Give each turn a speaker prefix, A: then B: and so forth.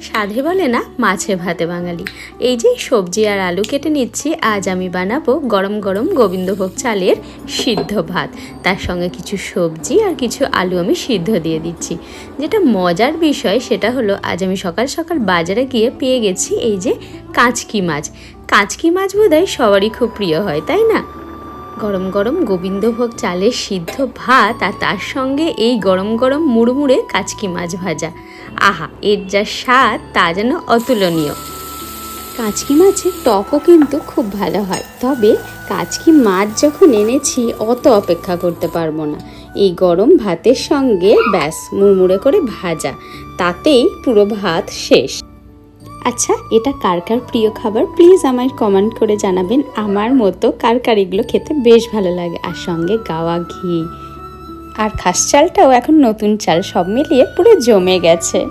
A: সাধে বলে না মাছে ভাতে বাঙালি। এই যে সবজি আর আলু কেটে নিচ্ছি, আজ আমি বানাবো গরম গরম গোবিন্দভোগ চালের সিদ্ধ ভাত। তার সঙ্গে কিছু সবজি আর কিছু আলু আমি সিদ্ধ দিয়ে দিচ্ছি। যেটা মজার বিষয় সেটা হলো, আজ আমি সকাল সকাল বাজারে গিয়ে পেয়ে গেছি এই যে কাঁচকি মাছ। কাঁচকি মাছ বোধহয় সবারই খুব প্রিয় হয়, তাই না? গরম গরম গোবিন্দভোগ চালের সিদ্ধ ভাত আর তার সঙ্গে এই গরম গরম মুড়মুড়ে কাঁচকি মাছ ভাজা। আহা, এর যা স্বাদ তা যেন অতুলনীয়। কাঁচকি মাছের টকও কিন্তু খুব ভালো হয়, তবে কাঁচকি মাছ যখন এনেছি অত অপেক্ষা করতে পারবো না। এই গরম ভাতের সঙ্গে ব্যাস মুড়মুড়ে করে ভাজা, তাতেই পুরো ভাত শেষ। আচ্ছা, এটা কার কার প্রিয় খাবার প্লিজ আমায় কমেন্ট করে জানাবেন। আমার মতো কার কার এগুলো খেতে বেশ ভালো লাগে, আর সঙ্গে গাওয়া ঘি আর খাস চালটাও এখন নতুন চাল, সব মিলিয়ে পুরো জমে গেছে।